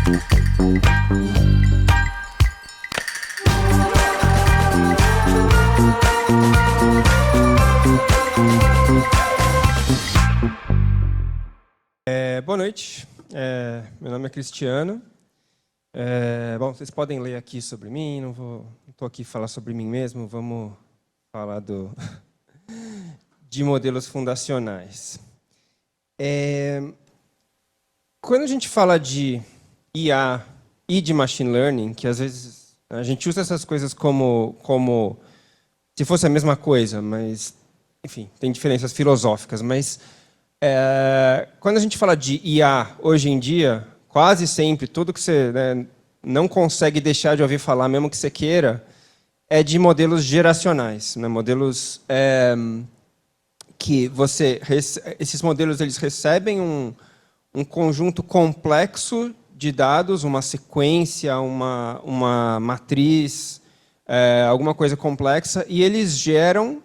Boa noite, meu nome é Cristiano. Bom, vocês podem ler aqui sobre mim, não estou aqui falar sobre mim mesmo, vamos falar de modelos fundacionais. Quando a gente fala de IA e de Machine Learning, que às vezes a gente usa essas coisas como se fosse a mesma coisa, mas, enfim, tem diferenças filosóficas, mas quando a gente fala de IA hoje em dia, quase sempre, tudo que você não consegue deixar de ouvir falar, mesmo que você queira, é de modelos geracionais, né? Modelos que esses modelos eles recebem um conjunto complexo de dados, uma sequência, uma matriz, alguma coisa complexa, e eles geram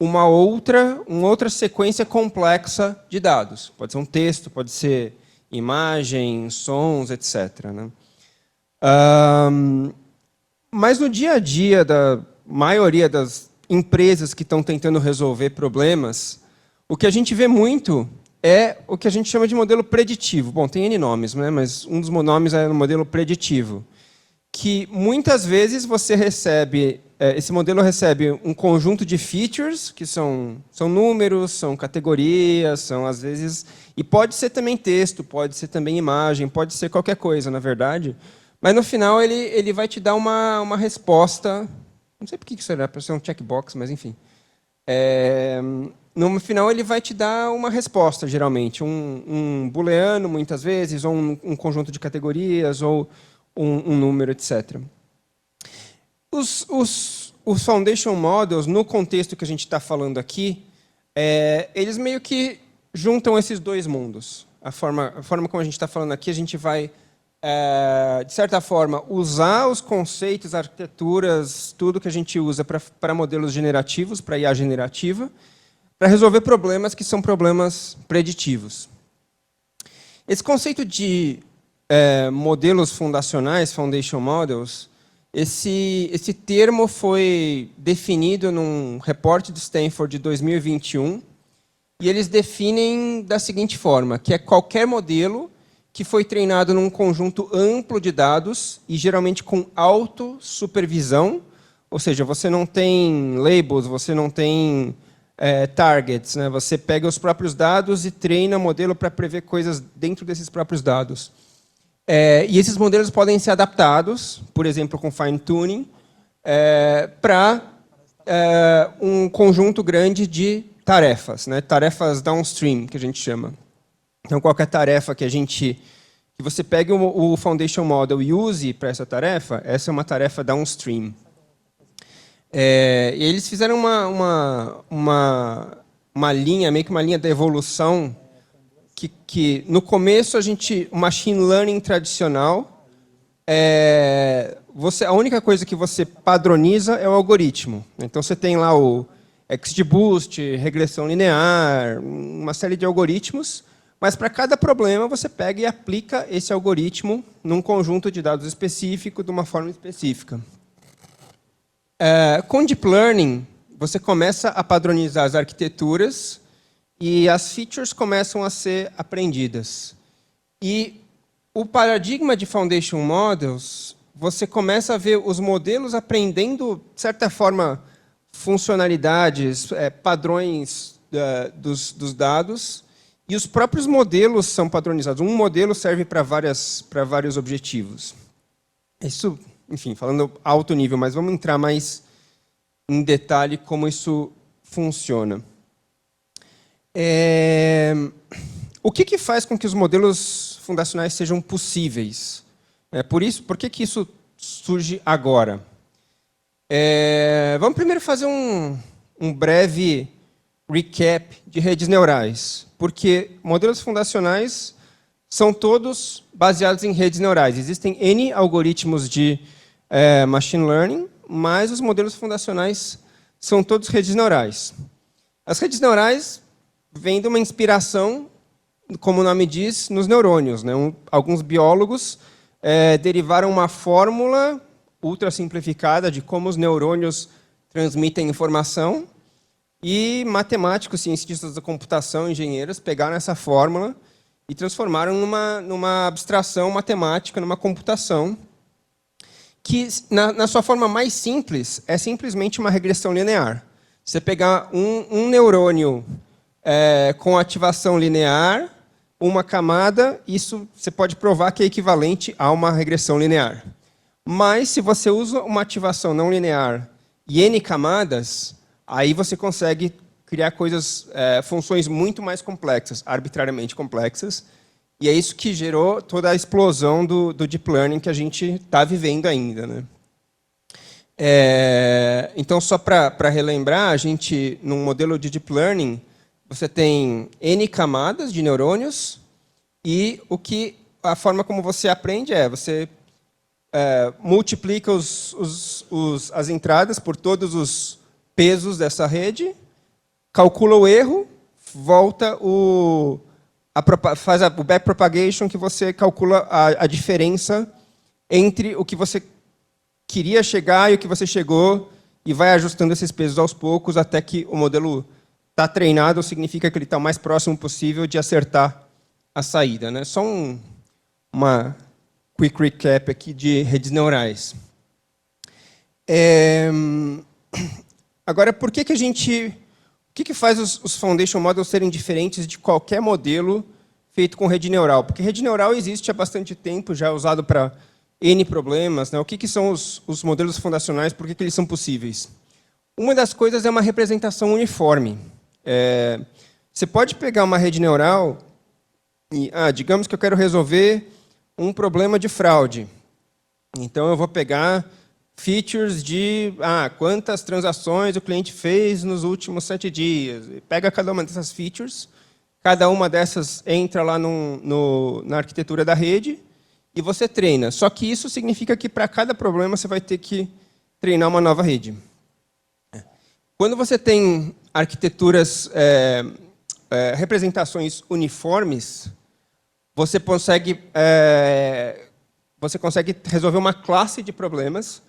uma outra sequência complexa de dados. Pode ser um texto, pode ser imagem, sons, etc. Né? Mas no dia a dia da maioria das empresas que estão tentando resolver problemas, o que a gente vê muito é o que a gente chama de modelo preditivo. Bom, tem N nomes, né? Mas um dos nomes é o modelo preditivo, que muitas vezes você recebe, esse modelo recebe um conjunto de features, que são números, são categorias, são às vezes... E pode ser também texto, pode ser também imagem, pode ser qualquer coisa, na verdade. Mas no final ele vai te dar uma resposta, não sei por que isso era, para ser um checkbox, mas enfim. No final ele vai te dar uma resposta, geralmente, um booleano, muitas vezes, ou um conjunto de categorias, ou um número, etc. Os Foundation Models, no contexto que a gente está falando aqui, eles meio que juntam esses dois mundos. A forma como a gente está falando aqui, a gente vai, de certa forma, usar os conceitos, arquiteturas, tudo que a gente usa para modelos generativos, para IA generativa, para resolver problemas que são problemas preditivos. Esse conceito de modelos fundacionais, Foundation Models, esse termo foi definido num reporte de Stanford de 2021, e eles definem da seguinte forma, que é qualquer modelo que foi treinado num conjunto amplo de dados, e geralmente com autossupervisão, ou seja, você não tem labels, você não tem targets, né? Você pega os próprios dados e treina o modelo para prever coisas dentro desses próprios dados. E esses modelos podem ser adaptados, por exemplo, com fine-tuning, para um conjunto grande de tarefas, né? Tarefas downstream, que a gente chama. Então, qualquer tarefa que você pegue o Foundation Model e use para essa é uma tarefa downstream. E eles fizeram uma linha, meio que uma linha da evolução, que no começo o machine learning tradicional, a única coisa que você padroniza é o algoritmo. Então você tem lá o XGBoost, regressão linear, uma série de algoritmos, mas para cada problema você pega e aplica esse algoritmo num conjunto de dados específico, de uma forma específica. Com Deep Learning, você começa a padronizar as arquiteturas e as features começam a ser aprendidas. E o paradigma de Foundation Models, você começa a ver os modelos aprendendo, de certa forma, funcionalidades, padrões dos dados, e os próprios modelos são padronizados. Um modelo serve para vários objetivos. Isso, enfim, falando alto nível, mas vamos entrar mais em detalhe como isso funciona. O que faz com que os modelos fundacionais sejam possíveis? Por que isso surge agora? Vamos primeiro fazer um breve recap de redes neurais, porque modelos fundacionais são todos baseados em redes neurais. Existem N algoritmos de machine learning, mas os modelos fundacionais são todos redes neurais. As redes neurais vêm de uma inspiração, como o nome diz, nos neurônios, né? Alguns biólogos derivaram uma fórmula ultra simplificada de como os neurônios transmitem informação, e matemáticos, cientistas da computação, engenheiros, pegaram essa fórmula e transformaram numa abstração matemática, numa computação, que, na sua forma mais simples, é simplesmente uma regressão linear. Você pegar um neurônio com ativação linear, uma camada, isso você pode provar que é equivalente a uma regressão linear. Mas, se você usa uma ativação não linear e n camadas, aí você consegue criar funções muito mais complexas, arbitrariamente complexas, e é isso que gerou toda a explosão do Deep Learning que a gente está vivendo ainda, né? Então, só para relembrar, a gente, num modelo de Deep Learning, você tem n camadas de neurônios, e a forma como você aprende você multiplica as entradas por todos os pesos dessa rede, calcula o erro, volta faz o backpropagation, que você calcula a diferença entre o que você queria chegar e o que você chegou, e vai ajustando esses pesos aos poucos até que o modelo está treinado, significa que ele está o mais próximo possível de acertar a saída, né? Só uma quick recap aqui de redes neurais. Agora, por que o que faz os foundation models serem diferentes de qualquer modelo feito com rede neural? Porque rede neural existe há bastante tempo, já é usado para N problemas, né? O que são os modelos fundacionais, por que eles são possíveis? Uma das coisas é uma representação uniforme. Você pode pegar uma rede neural e, digamos que eu quero resolver um problema de fraude. Então, eu vou pegar features de quantas transações o cliente fez nos últimos 7 dias. Pega cada uma dessas features, cada uma dessas entra lá na arquitetura da rede e você treina. Só que isso significa que, para cada problema, você vai ter que treinar uma nova rede. Quando você tem arquiteturas, representações uniformes, você consegue resolver uma classe de problemas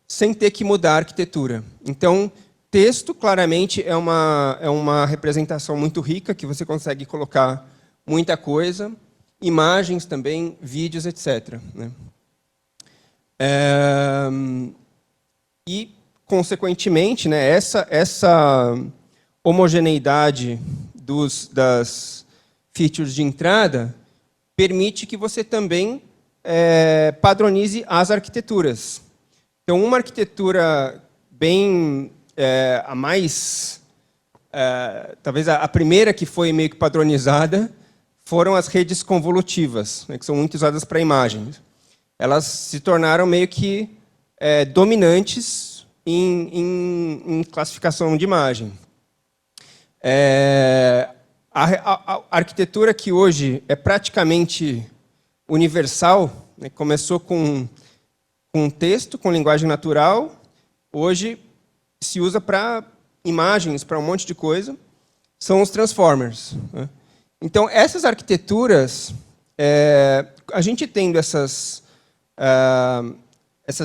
sem ter que mudar a arquitetura. Então, texto, claramente, é uma representação muito rica, que você consegue colocar muita coisa, imagens também, vídeos, etc., né? E, consequentemente, né, essa homogeneidade das features de entrada permite que você também padronize as arquiteturas. Então, uma arquitetura bem talvez a primeira que foi meio que padronizada foram as redes convolutivas, né, que são muito usadas para imagens. Elas se tornaram meio que dominantes em classificação de imagem. A arquitetura que hoje é praticamente universal, né, começou com texto, com linguagem natural, hoje se usa para imagens, para um monte de coisa, são os transformers, né? Então, essas arquiteturas, a gente tendo essas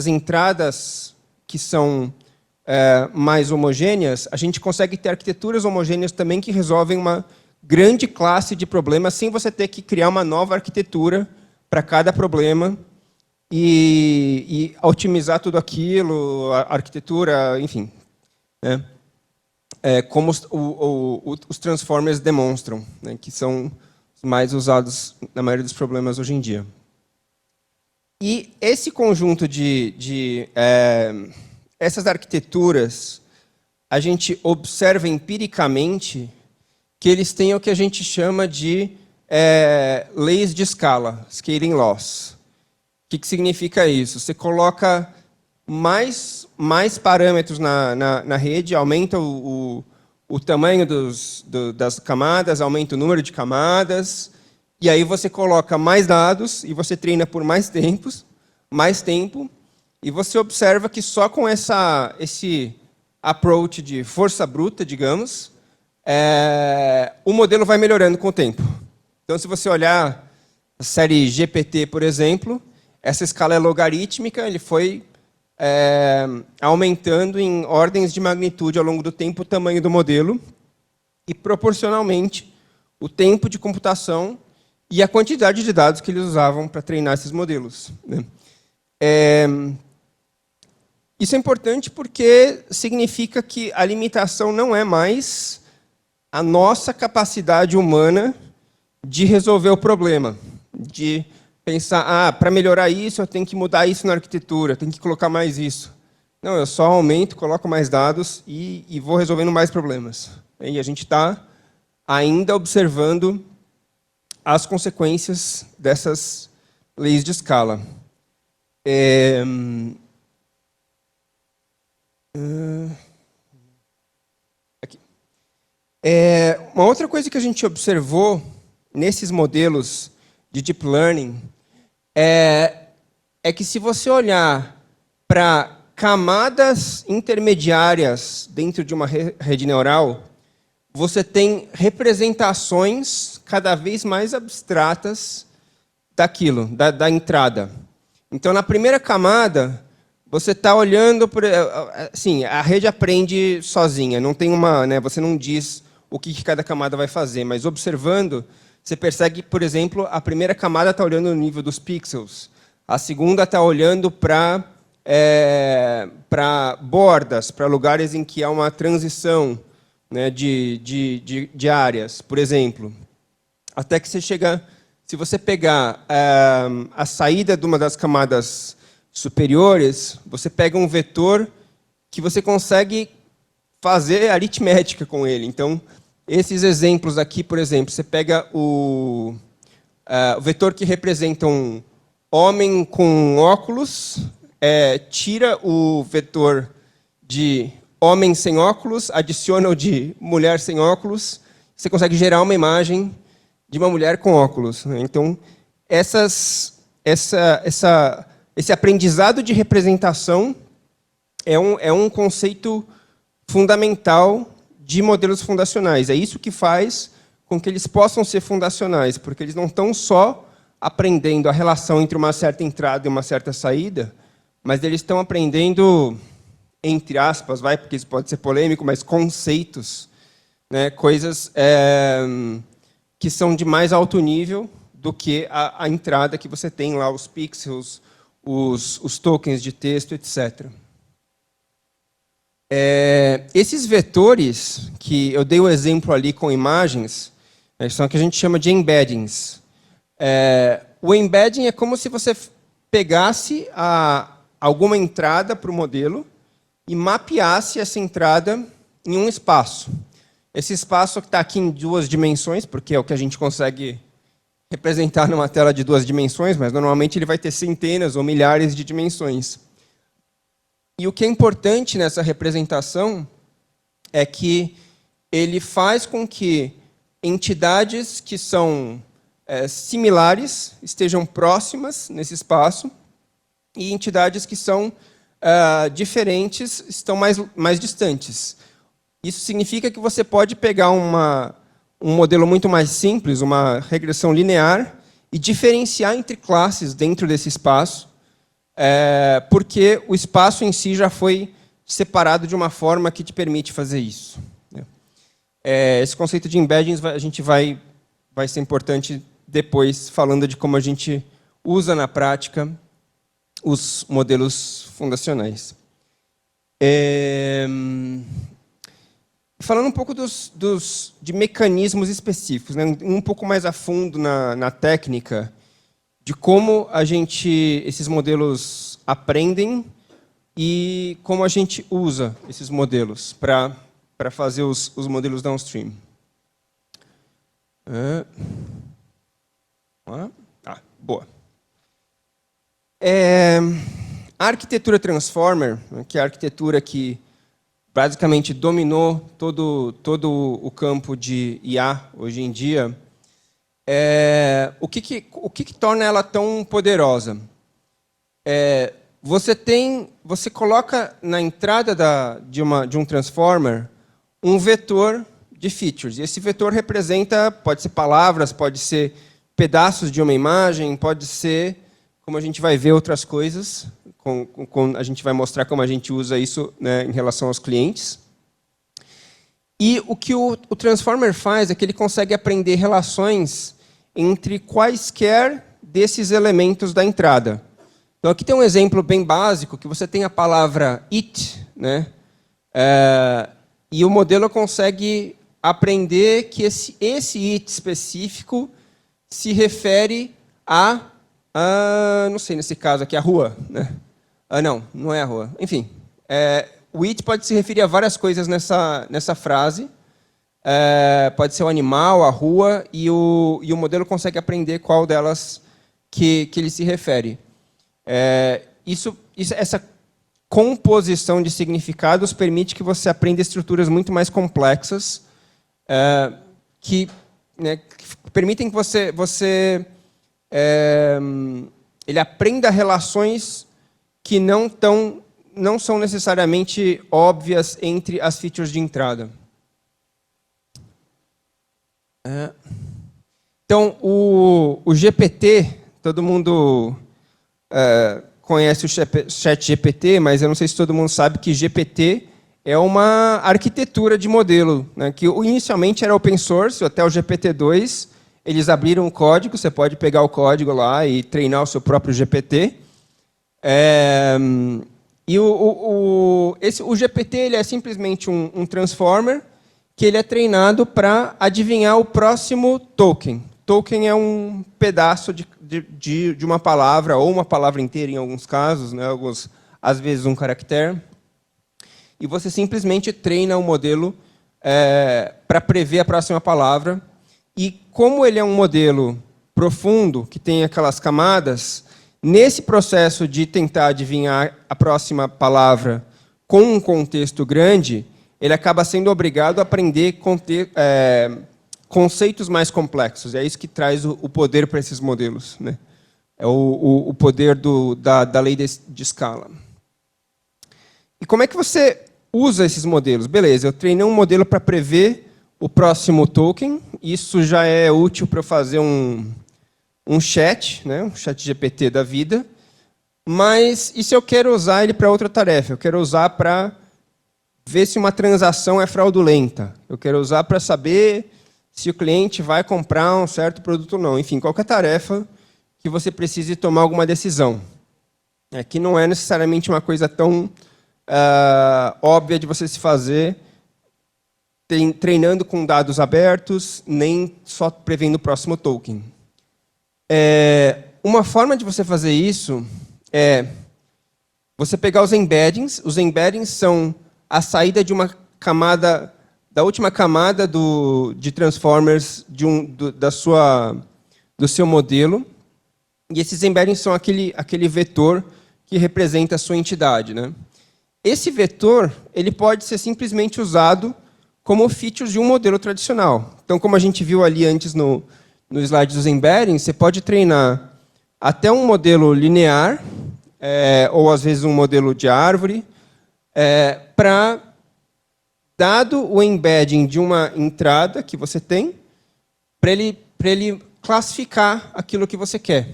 entradas que são mais homogêneas, a gente consegue ter arquiteturas homogêneas também que resolvem uma grande classe de problemas sem você ter que criar uma nova arquitetura para cada problema e otimizar tudo aquilo, a arquitetura, enfim, né? Como os transformers demonstram, né, que são os mais usados na maioria dos problemas hoje em dia. E esse conjunto de essas arquiteturas, a gente observa empiricamente que eles têm o que a gente chama de leis de escala, scaling laws. O que significa isso? Você coloca mais parâmetros na rede, aumenta o tamanho das camadas, aumenta o número de camadas, e aí você coloca mais dados e você treina por mais tempo, e você observa que só com esse approach de força bruta, digamos, o modelo vai melhorando com o tempo. Então, se você olhar a série GPT, por exemplo, essa escala é logarítmica, ele foi aumentando em ordens de magnitude ao longo do tempo o tamanho do modelo e, proporcionalmente, o tempo de computação e a quantidade de dados que eles usavam para treinar esses modelos, né? Isso é importante porque significa que a limitação não é mais a nossa capacidade humana de resolver o problema, de pensar, para melhorar isso, eu tenho que mudar isso na arquitetura, eu tenho que colocar mais isso. Não, eu só aumento, coloco mais dados e vou resolvendo mais problemas. E a gente está ainda observando as consequências dessas leis de escala. Aqui. Uma outra coisa que a gente observou nesses modelos de deep learning é que, se você olhar para camadas intermediárias dentro de uma rede neural, você tem representações cada vez mais abstratas daquilo, da entrada. Então, na primeira camada, você está olhando, assim, a rede aprende sozinha, não tem uma, né, você não diz o que cada camada vai fazer, mas observando, você percebe, por exemplo, a primeira camada está olhando no nível dos pixels, a segunda está olhando para bordas, para lugares em que há uma transição, né, de áreas, por exemplo. Até que você chega, se você pegar a saída de uma das camadas superiores, você pega um vetor que você consegue fazer aritmética com ele. Então, esses exemplos aqui, por exemplo, você pega o vetor que representa um homem com óculos, tira o vetor de homem sem óculos, adiciona o de mulher sem óculos, você consegue gerar uma imagem de uma mulher com óculos. Então, esse aprendizado de representação é um conceito fundamental de modelos fundacionais. É isso que faz com que eles possam ser fundacionais, porque eles não estão só aprendendo a relação entre uma certa entrada e uma certa saída, mas eles estão aprendendo, entre aspas, porque isso pode ser polêmico, mas conceitos, né, coisas que são de mais alto nível do que a entrada que você tem lá, os pixels, os tokens de texto, etc. Esses vetores, que eu dei o exemplo ali com imagens, são o que a gente chama de embeddings. O embedding é como se você pegasse alguma entrada para o modelo e mapeasse essa entrada em um espaço. Esse espaço está aqui em 2 dimensões, porque é o que a gente consegue representar numa tela de 2 dimensões, mas normalmente ele vai ter centenas ou milhares de dimensões. E o que é importante nessa representação é que ele faz com que entidades que são similares estejam próximas nesse espaço e entidades que são diferentes estão mais distantes. Isso significa que você pode pegar um modelo muito mais simples, uma regressão linear, e diferenciar entre classes dentro desse espaço, porque o espaço em si já foi separado de uma forma que te permite fazer isso. Esse conceito de embeddings a gente vai ser importante depois, falando de como a gente usa na prática os modelos fundacionais. Falando um pouco de mecanismos específicos, né, um pouco mais a fundo na técnica, de como esses modelos aprendem e como a gente usa esses modelos para fazer os modelos downstream. Boa. A arquitetura Transformer, que é a arquitetura que basicamente dominou todo o campo de IA hoje em dia, o que torna ela tão poderosa? Você coloca na entrada de um transformer um vetor de features. E esse vetor pode ser palavras, pode ser pedaços de uma imagem, pode ser como a gente vai ver outras coisas, a gente vai mostrar como a gente usa isso, né, em relação aos clientes. E o que o Transformer faz é que ele consegue aprender relações entre quaisquer desses elementos da entrada. Então, aqui tem um exemplo bem básico, que você tem a palavra it, né? E o modelo consegue aprender que esse it específico se refere não sei, nesse caso aqui, a rua, né? Não é a rua. Enfim, o it pode se referir a várias coisas nessa frase. Pode ser o animal, a rua, e o modelo consegue aprender qual delas que ele se refere. Essa composição de significados permite que você aprenda estruturas muito mais complexas, que permitem que ele aprenda relações que não são necessariamente óbvias entre as features de entrada. Então, o GPT, todo mundo conhece o ChatGPT, mas eu não sei se todo mundo sabe que GPT é uma arquitetura de modelo, né, que inicialmente era open source, até o GPT-2, eles abriram o código, você pode pegar o código lá e treinar o seu próprio GPT. E o GPT ele é simplesmente um transformer que ele é treinado para adivinhar o próximo token. Token é um pedaço de uma palavra, ou uma palavra inteira em alguns casos, né? Às vezes um caractere. E você simplesmente treina o modelo para prever a próxima palavra. E como ele é um modelo profundo, que tem aquelas camadas, nesse processo de tentar adivinhar a próxima palavra com um contexto grande, ele acaba sendo obrigado a aprender conceitos mais complexos. É isso que traz o poder para esses modelos, né? É o poder da lei de escala. E como é que você usa esses modelos? Beleza, eu treinei um modelo para prever o próximo token. Isso já é útil para eu fazer um chat, né? Um chat GPT da vida. Mas e se eu quero usar ele para outra tarefa? Eu quero usar para ver se uma transação é fraudulenta. Eu quero usar para saber se o cliente vai comprar um certo produto ou não. Enfim, qualquer tarefa que você precise tomar alguma decisão. Que não é necessariamente uma coisa tão óbvia de você se fazer treinando com dados abertos, nem só prevendo o próximo token. Uma forma de você fazer isso é você pegar os embeddings. Os embeddings são a saída de uma camada, da última camada de transformers do seu modelo. E esses embeddings são aquele vetor que representa a sua entidade, né? Esse vetor ele pode ser simplesmente usado como features de um modelo tradicional. Então, como a gente viu ali antes no slide dos embeddings, você pode treinar até um modelo linear, ou às vezes um modelo de árvore, para, dado o embedding de uma entrada que você tem, para ele classificar aquilo que você quer.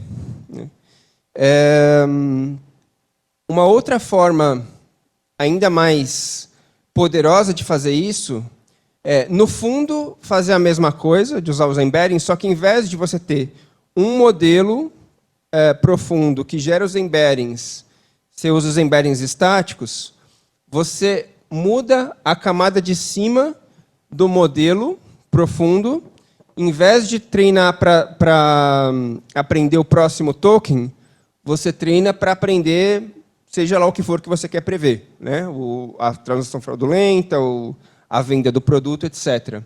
Uma outra forma ainda mais poderosa de fazer isso no fundo, fazer a mesma coisa, de usar os embeddings, só que, em vez de você ter um modelo profundo que gera os embeddings, você usa os embeddings estáticos, você muda a camada de cima do modelo profundo. Em vez de treinar para aprender o próximo token, você treina para aprender, seja lá o que for que você quer prever, né? A transação fraudulenta, a venda do produto, etc.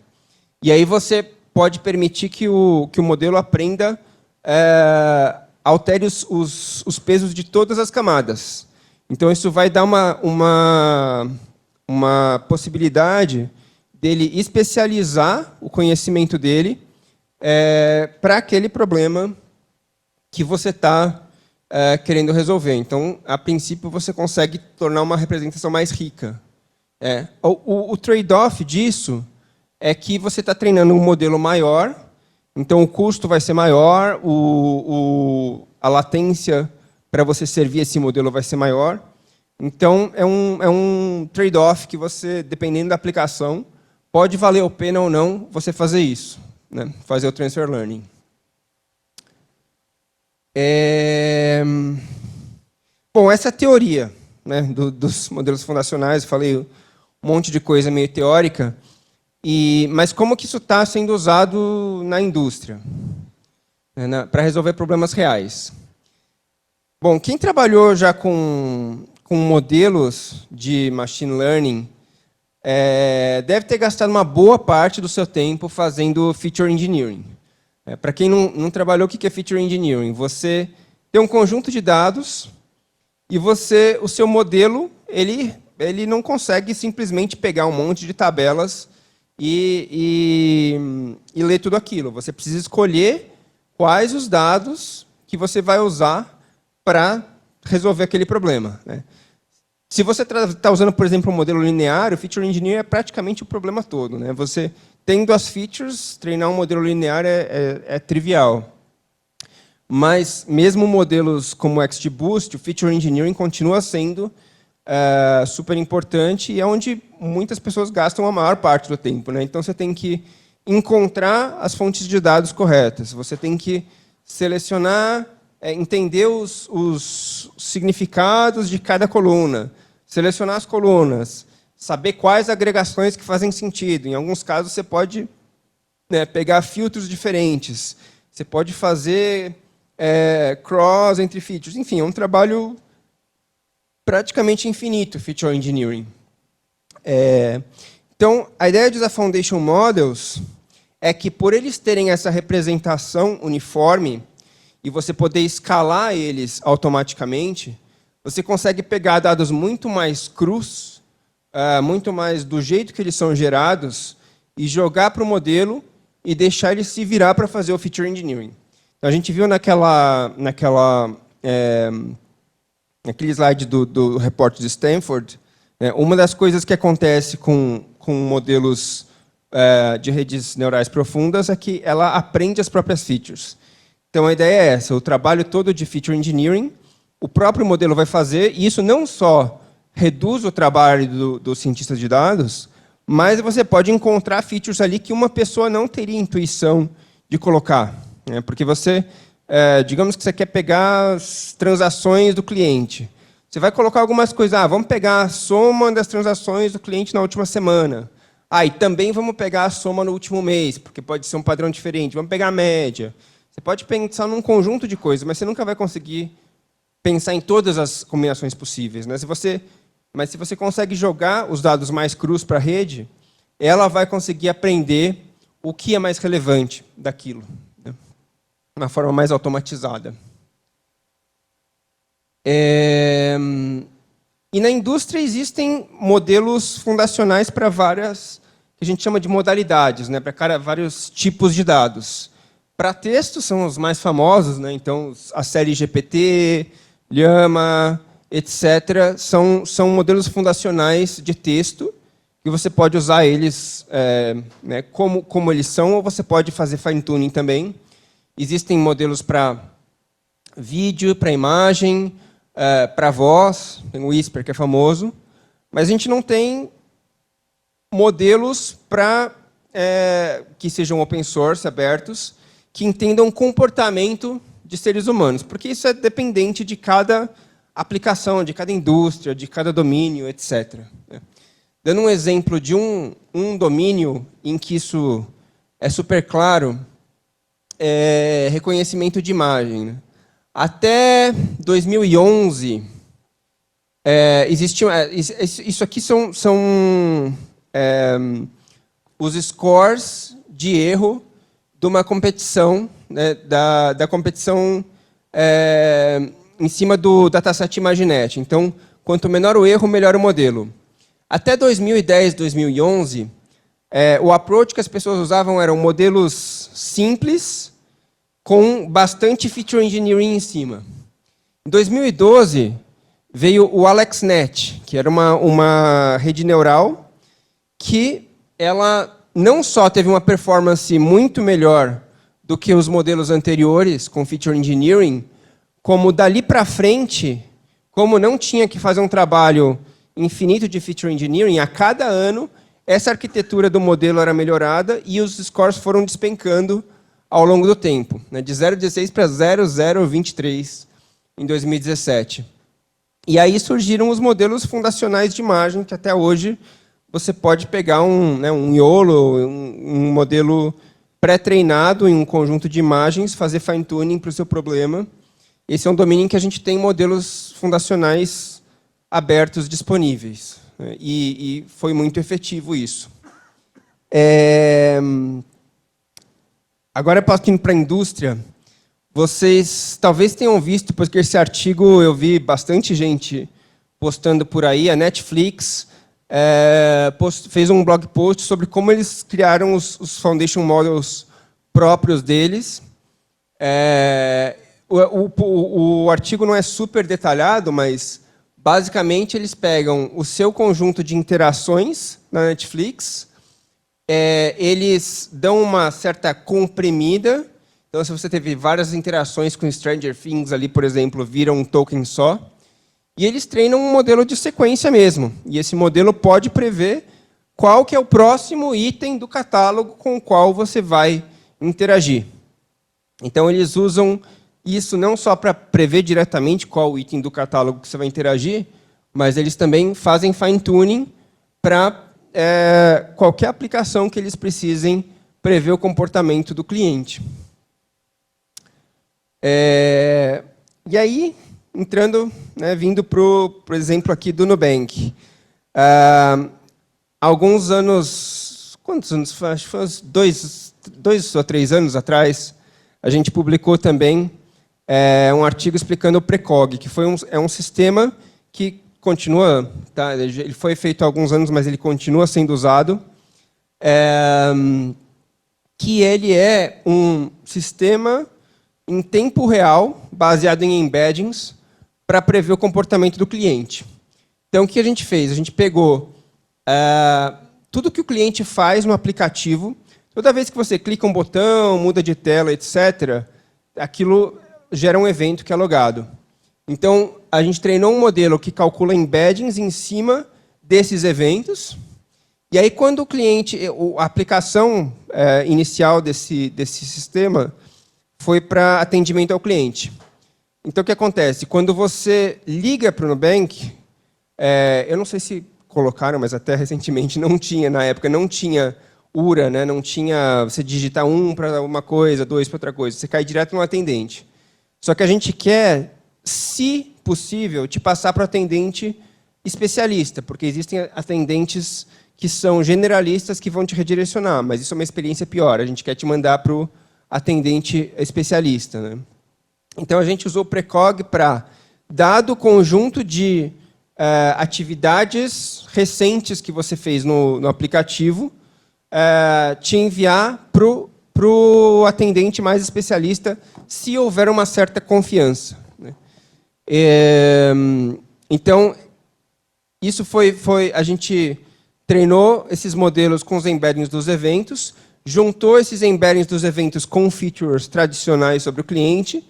E aí você pode permitir que o modelo aprenda, altere os pesos de todas as camadas. Então, isso vai dar uma possibilidade dele especializar o conhecimento dele para aquele problema que você está querendo resolver. Então, a princípio, você consegue tornar uma representação mais rica. O trade-off disso é que você está treinando um modelo maior, então o custo vai ser maior, a latência para você servir esse modelo vai ser maior. Então, é um trade-off que você, dependendo da aplicação, pode valer a pena ou não você fazer isso, né? Fazer o transfer learning. Bom, essa é a teoria, né, dos modelos fundacionais. Eu falei um monte de coisa meio teórica. Mas como que isso está sendo usado na indústria, né, para resolver problemas reais? Bom, quem trabalhou já com modelos de machine learning deve ter gastado uma boa parte do seu tempo fazendo feature engineering. Para quem não trabalhou, o que é feature engineering? Você tem um conjunto de dados e o seu modelo ele não consegue simplesmente pegar um monte de tabelas e ler tudo aquilo. Você precisa escolher quais os dados que você vai usar para resolver aquele problema, né? Se você está usando, por exemplo, um modelo linear, o feature engineering é praticamente o problema todo, né? Você, tendo as features, treinar um modelo linear é trivial. Mas, mesmo modelos como o XGBoost, o feature engineering continua sendo super importante e é onde muitas pessoas gastam a maior parte do tempo, né? Então, você tem que encontrar as fontes de dados corretas. Você tem que selecionar, entender os significados de cada coluna, selecionar as colunas, saber quais agregações que fazem sentido. Em alguns casos, você pode, né, pegar filtros diferentes. Você pode fazer cross entre features. Enfim, é um trabalho praticamente infinito, feature engineering. Então, a ideia de usar Foundation Models é que, por eles terem essa representação uniforme, e você poder escalar eles automaticamente, você consegue pegar dados muito mais crus, muito mais do jeito que eles são gerados, e jogar para o modelo e deixar ele se virar para fazer o feature engineering. Então, a gente viu naquele slide do repórter de Stanford, uma das coisas que acontece com modelos de redes neurais profundas é que ela aprende as próprias features. Então, a ideia é essa, o trabalho todo de feature engineering, o próprio modelo vai fazer, e isso não só reduz o trabalho do cientista de dados, mas você pode encontrar features ali que uma pessoa não teria intuição de colocar, né? Porque você, digamos que você quer pegar as transações do cliente. Você vai colocar algumas coisas, vamos pegar a soma das transações do cliente na última semana. E também vamos pegar a soma no último mês, porque pode ser um padrão diferente. Vamos pegar a média. Você pode pensar num conjunto de coisas, mas você nunca vai conseguir pensar em todas as combinações possíveis, né? Mas se você consegue jogar os dados mais crus para a rede, ela vai conseguir aprender o que é mais relevante daquilo, né? De uma forma mais automatizada. E na indústria existem modelos fundacionais para várias, que a gente chama de modalidades, né? Para vários tipos de dados. Para texto, são os mais famosos, né? Então, a série GPT, Llama, etc., são modelos fundacionais de texto, que você pode usar eles né, como eles são, ou você pode fazer fine-tuning também. Existem modelos para vídeo, para imagem, para voz, tem o Whisper, que é famoso, mas a gente não tem modelos para que sejam open source, abertos, que entendam o comportamento de seres humanos, porque isso é dependente de cada aplicação, de cada indústria, de cada domínio, etc. Dando um exemplo de um domínio em que isso é super claro, é reconhecimento de imagem, né? Até 2011, existiam... isso aqui são os scores de erro de uma competição, né, da competição em cima do dataset Imaginet. Então, quanto menor o erro, melhor o modelo. Até 2010, 2011, o approach que as pessoas usavam eram modelos simples, com bastante feature engineering em cima. Em 2012, veio o AlexNet, que era uma rede neural que ela não só teve uma performance muito melhor do que os modelos anteriores com feature engineering, como dali para frente, como não tinha que fazer um trabalho infinito de feature engineering, a cada ano essa arquitetura do modelo era melhorada e os scores foram despencando ao longo do tempo, né, de 0,16 para 0,023 em 2017. E aí surgiram os modelos fundacionais de imagem, que até hoje você pode pegar um YOLO, um modelo pré-treinado em um conjunto de imagens, fazer fine-tuning para o seu problema. Esse é um domínio em que a gente tem modelos fundacionais abertos disponíveis, né, e foi muito efetivo isso. Agora, partindo para a indústria, vocês talvez tenham visto, porque esse artigo eu vi bastante gente postando por aí, a Netflix fez um blog post sobre como eles criaram os foundation models próprios deles. O artigo não é super detalhado, mas, basicamente, eles pegam o seu conjunto de interações na Netflix, eles dão uma certa comprimida. Então, se você teve várias interações com Stranger Things, ali, por exemplo, viram um token só. E eles treinam um modelo de sequência mesmo. E esse modelo pode prever qual que é o próximo item do catálogo com o qual você vai interagir. Então, eles usam isso não só para prever diretamente qual o item do catálogo que você vai interagir, mas eles também fazem fine-tuning para qualquer aplicação que eles precisem prever o comportamento do cliente. E aí, entrando, vindo para o exemplo aqui do Nubank. Alguns anos, quantos anos? Acho que foi uns 2 ou 3 anos atrás, a gente publicou também um artigo explicando o Precog, que é um sistema que continua, tá? Ele foi feito há alguns anos, mas ele continua sendo usado, que ele é um sistema em tempo real, baseado em embeddings, para prever o comportamento do cliente. Então, o que a gente fez? A gente pegou tudo que o cliente faz no aplicativo. Toda vez que você clica um botão, muda de tela, etc., aquilo gera um evento que é logado. Então, a gente treinou um modelo que calcula embeddings em cima desses eventos. E aí, quando o cliente, a aplicação inicial desse sistema foi para atendimento ao cliente. Então, o que acontece? Quando você liga para o Nubank, eu não sei se colocaram, mas até recentemente não tinha, na época, não tinha URA, né? Não tinha você digitar 1 para uma coisa, 2 para outra coisa. Você cai direto no atendente. Só que a gente quer, se possível, te passar para o atendente especialista, porque existem atendentes que são generalistas que vão te redirecionar, mas isso é uma experiência pior. A gente quer te mandar para o atendente especialista, né? Então, a gente usou o Precog para, dado o conjunto de atividades recentes que você fez no aplicativo, te enviar para o atendente mais especialista, se houver uma certa confiança, né? Então, isso a gente treinou esses modelos com os embeddings dos eventos, juntou esses embeddings dos eventos com features tradicionais sobre o cliente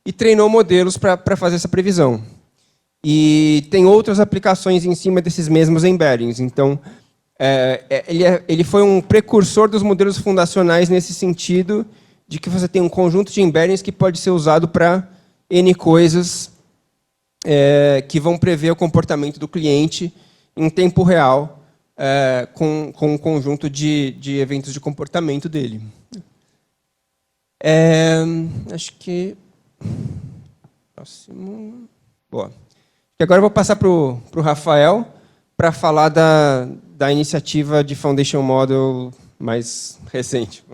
e treinou modelos para fazer essa previsão. E tem outras aplicações em cima desses mesmos embeddings. Então, ele foi um precursor dos modelos fundacionais nesse sentido de que você tem um conjunto de embeddings que pode ser usado para N coisas que vão prever o comportamento do cliente em tempo real, com um conjunto de eventos de comportamento dele. Acho que... Próximo... Boa. E agora eu vou passar para o Rafael para falar da iniciativa de Foundation Model mais recente.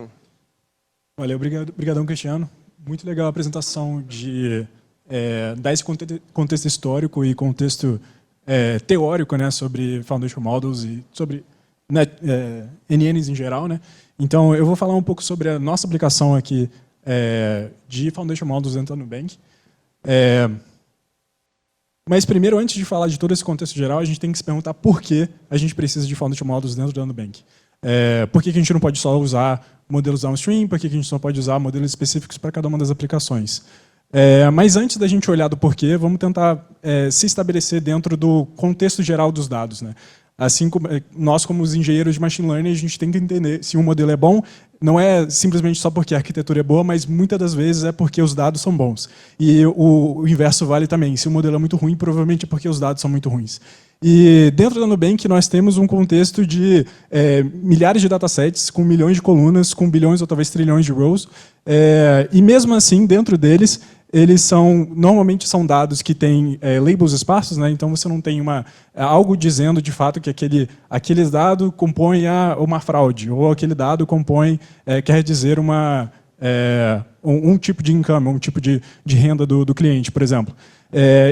Valeu, obrigadão, Cristiano. Muito legal a apresentação de dar esse contexto histórico e contexto teórico, né, sobre Foundation Models e sobre NNs em geral, né? Então, eu vou falar um pouco sobre a nossa aplicação aqui de Foundation Models dentro do Nubank. Mas primeiro, antes de falar de todo esse contexto geral, a gente tem que se perguntar por que a gente precisa de Foundation Models dentro do Nubank. Por que a gente não pode só usar modelos downstream? Por que a gente só pode usar modelos específicos para cada uma das aplicações? Mas antes da gente olhar do porquê, vamos tentar se estabelecer dentro do contexto geral dos dados, né? Assim como nós, como os engenheiros de machine learning, a gente tem que entender se um modelo é bom, não é simplesmente só porque a arquitetura é boa, mas muitas das vezes é porque os dados são bons. E o inverso vale também. Se o modelo é muito ruim, provavelmente é porque os dados são muito ruins. E dentro da Nubank, nós temos um contexto de milhares de datasets, com milhões de colunas, com bilhões ou talvez trilhões de rows. E mesmo assim, dentro deles, eles normalmente são dados que têm labels esparsos, né? Então você não tem algo dizendo de fato que aquele dado compõe uma fraude, ou aquele dado compõe, quer dizer um tipo de income, um tipo de renda do cliente, por exemplo.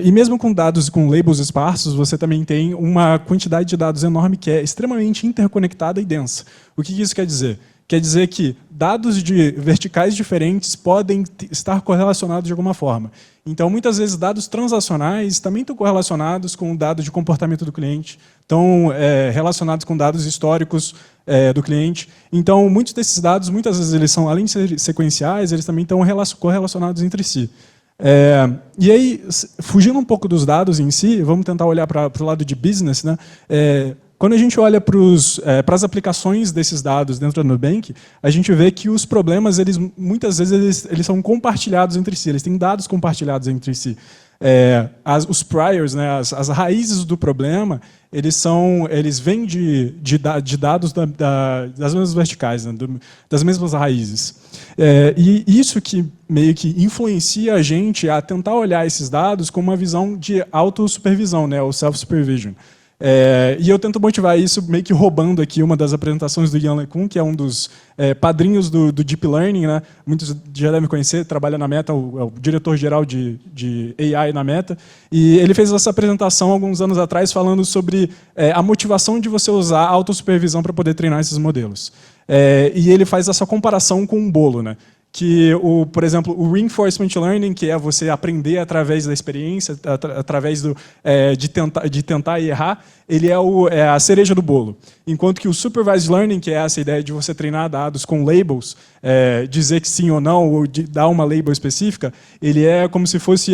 E mesmo com dados com labels esparsos, você também tem uma quantidade de dados enorme que é extremamente interconectada e densa. O que isso quer dizer? Quer dizer que dados de verticais diferentes podem estar correlacionados de alguma forma. Então, muitas vezes, dados transacionais também estão correlacionados com dados de comportamento do cliente, estão relacionados com dados históricos do cliente. Então, muitos desses dados, muitas vezes, eles são, além de ser sequenciais, eles também estão correlacionados entre si. E aí, fugindo um pouco dos dados em si, vamos tentar olhar para o lado de business, né? Quando a gente olha para as aplicações desses dados dentro da Nubank, a gente vê que os problemas, muitas vezes, eles são compartilhados entre si, eles têm dados compartilhados entre si. Os priors, né, as raízes do problema, eles vêm de dados das mesmas verticais, né, das mesmas raízes. E isso que meio que influencia a gente a tentar olhar esses dados com uma visão de autossupervisão, né, o self-supervision. E eu tento motivar isso meio que roubando aqui uma das apresentações do Yann LeCun, que é um dos padrinhos do Deep Learning, né? Muitos já devem conhecer, trabalha na Meta, é o diretor-geral de AI na Meta. E ele fez essa apresentação alguns anos atrás falando sobre a motivação de você usar a autossupervisão para poder treinar esses modelos. E ele faz essa comparação com um bolo, né? Que, por exemplo, o reinforcement learning, que é você aprender através da experiência, através de tentar e errar, ele é a cereja do bolo. Enquanto que o supervised learning, que é essa ideia de você treinar dados com labels, dizer que sim ou não, ou dar uma label específica, ele é como se fosse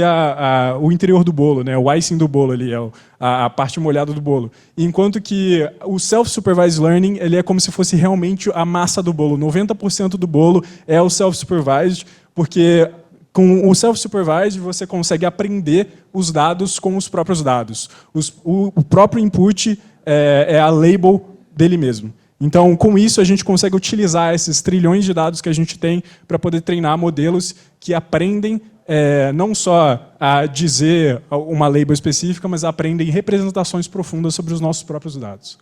o interior do bolo, né? O icing do bolo, ali, a parte molhada do bolo. Enquanto que o self-supervised learning, ele é como se fosse realmente a massa do bolo. 90% do bolo é o self-supervised, porque com o self-supervised você consegue aprender os dados com os próprios dados. O próprio input é a label dele mesmo. Então, com isso, a gente consegue utilizar esses trilhões de dados que a gente tem para poder treinar modelos que aprendem não só a dizer uma label específica, mas aprendem representações profundas sobre os nossos próprios dados.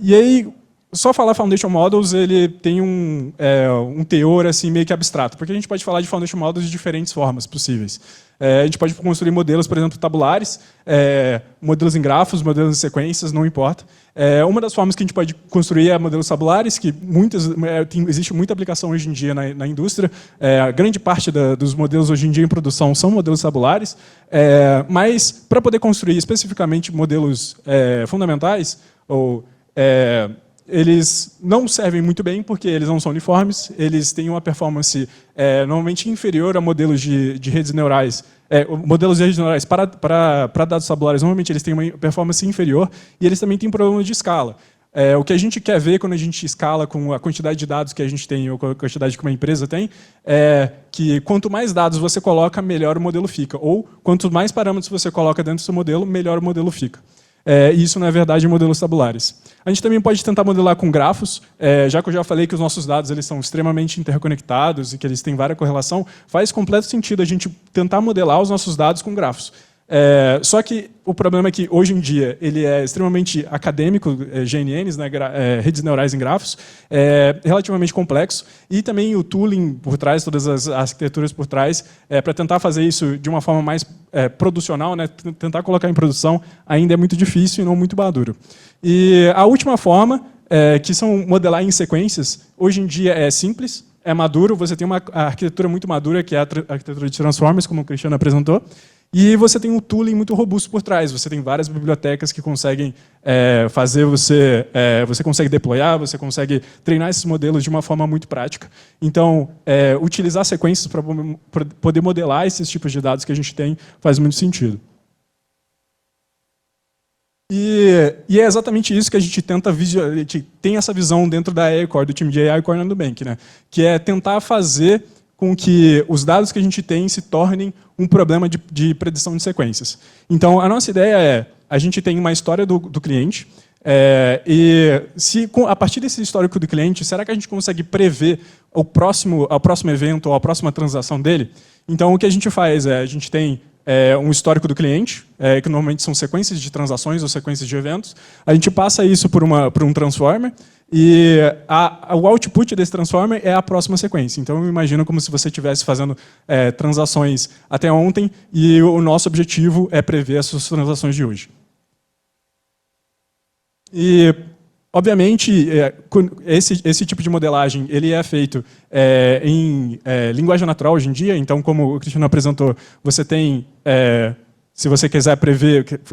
E aí, só falar Foundation Models, ele tem um teor assim, meio que abstrato, porque a gente pode falar de Foundation Models de diferentes formas possíveis. A gente pode construir modelos, por exemplo, tabulares, modelos em grafos, modelos em sequências, não importa. Uma das formas que a gente pode construir é modelos tabulares, que existe muita aplicação hoje em dia na indústria. A grande parte dos modelos hoje em dia em produção são modelos tabulares, mas para poder construir especificamente modelos fundamentais, eles não servem muito bem porque eles não são uniformes, eles têm uma performance normalmente inferior a modelos de redes neurais. Modelos de redes neurais para dados tabulares, normalmente eles têm uma performance inferior e eles também têm problemas de escala. O que a gente quer ver quando a gente escala com a quantidade de dados que a gente tem ou com a quantidade que uma empresa tem, é que quanto mais dados você coloca, melhor o modelo fica. Ou quanto mais parâmetros você coloca dentro do seu modelo, melhor o modelo fica. Isso não é verdade em modelos tabulares. A gente também pode tentar modelar com grafos, já que eu já falei que os nossos dados eles são extremamente interconectados e que eles têm várias correlação, faz completo sentido a gente tentar modelar os nossos dados com grafos. Só que o problema é que, hoje em dia, ele é extremamente acadêmico, GNNs, né, redes neurais em grafos, relativamente complexo, e também o tooling por trás, todas as arquiteturas por trás, para tentar fazer isso de uma forma mais producional, né, tentar colocar em produção, ainda é muito difícil e não muito maduro. E a última forma, que são modelar em sequências, hoje em dia é simples, é maduro, você tem uma arquitetura muito madura, que é a arquitetura de Transformers, como o Cristiano apresentou, e você tem um tooling muito robusto por trás. Você tem várias bibliotecas que conseguem fazer você... você consegue deployar, você consegue treinar esses modelos de uma forma muito prática. Então, utilizar sequências para poder modelar esses tipos de dados que a gente tem faz muito sentido. E é exatamente isso que a gente tenta visualizar. A gente tem essa visão dentro da AI Core, do time de AI Core na Nubank, né? Que é tentar fazer com que os dados que a gente tem se tornem um problema de predição de sequências. Então, a nossa ideia é, a gente tem uma história do cliente, e a partir desse histórico do cliente, será que a gente consegue prever o próximo evento ou a próxima transação dele? Então, o que a gente faz é, a gente tem um histórico do cliente, que normalmente são sequências de transações ou sequências de eventos. A gente passa isso por um transformer, e o output desse transformer é a próxima sequência. Então, eu imagino como se você estivesse fazendo transações até ontem, e o nosso objetivo é prever as suas transações de hoje. E, obviamente, esse tipo de modelagem ele é feito em linguagem natural hoje em dia. Então, como o Cristiano apresentou, você tem... se você quiser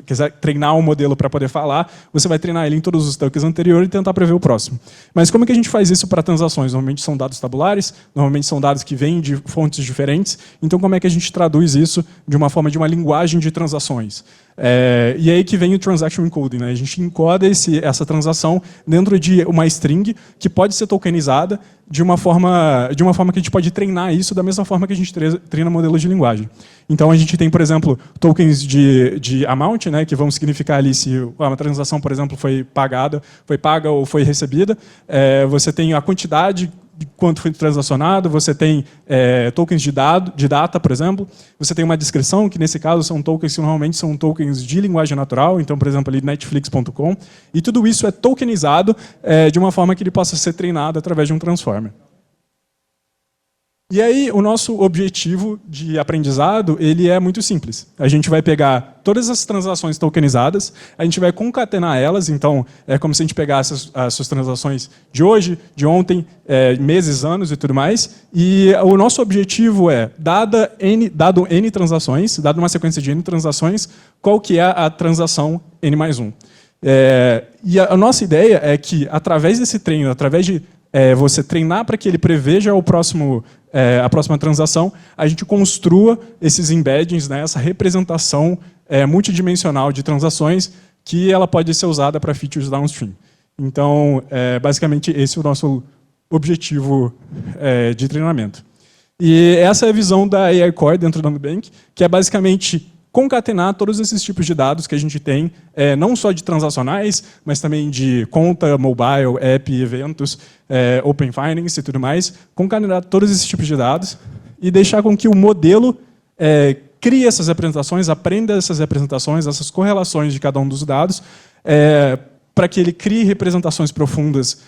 quiser treinar um modelo para poder falar, você vai treinar ele em todos os tokens anteriores e tentar prever o próximo. Mas como é que a gente faz isso para transações? Normalmente são dados tabulares, normalmente são dados que vêm de fontes diferentes. Então, como é que a gente traduz isso de uma forma de uma linguagem de transações? E aí que vem o Transaction Encoding, né? A gente encoda essa transação dentro de uma string que pode ser tokenizada de uma forma que a gente pode treinar isso da mesma forma que a gente treina modelos de linguagem. Então, a gente tem, por exemplo, tokens de amount, né, que vão significar ali se uma transação, por exemplo, foi paga ou foi recebida. Você tem a quantidade de quanto foi transacionado, você tem tokens de data, por exemplo. Você tem uma descrição, que nesse caso são tokens que normalmente são tokens de linguagem natural, então, por exemplo, ali netflix.com. E tudo isso é tokenizado de uma forma que ele possa ser treinado através de um transformer. E aí, o nosso objetivo de aprendizado ele é muito simples. A gente vai pegar todas as transações tokenizadas, a gente vai concatenar elas, então é como se a gente pegasse as suas transações de hoje, de ontem, meses, anos e tudo mais, e o nosso objetivo é, dado N transações, dado uma sequência de N transações, qual que é a transação N mais 1. E a nossa ideia é que, através desse treino, através de você treinar para que ele preveja a próxima transação, a gente construa esses embeddings, né, essa representação multidimensional de transações que ela pode ser usada para features downstream. Então, basicamente, esse é o nosso objetivo de treinamento. E essa é a visão da AI Core dentro da Nubank, que é basicamente concatenar todos esses tipos de dados que a gente tem, não só de transacionais, mas também de conta, mobile, app, eventos, Open Finance e tudo mais, concatenar todos esses tipos de dados e deixar com que o modelo crie essas representações, aprenda essas representações, essas correlações de cada um dos dados, para que ele crie representações profundas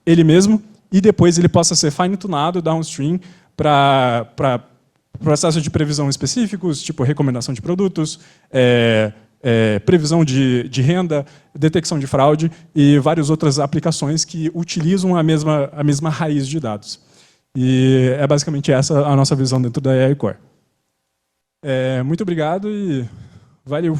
ele mesmo, e depois ele possa ser fine-tunado downstream para processos de previsão específicos, tipo recomendação de produtos, previsão de renda, detecção de fraude e várias outras aplicações que utilizam a mesma raiz de dados. E é basicamente essa a nossa visão dentro da AI Core. Muito obrigado e valeu!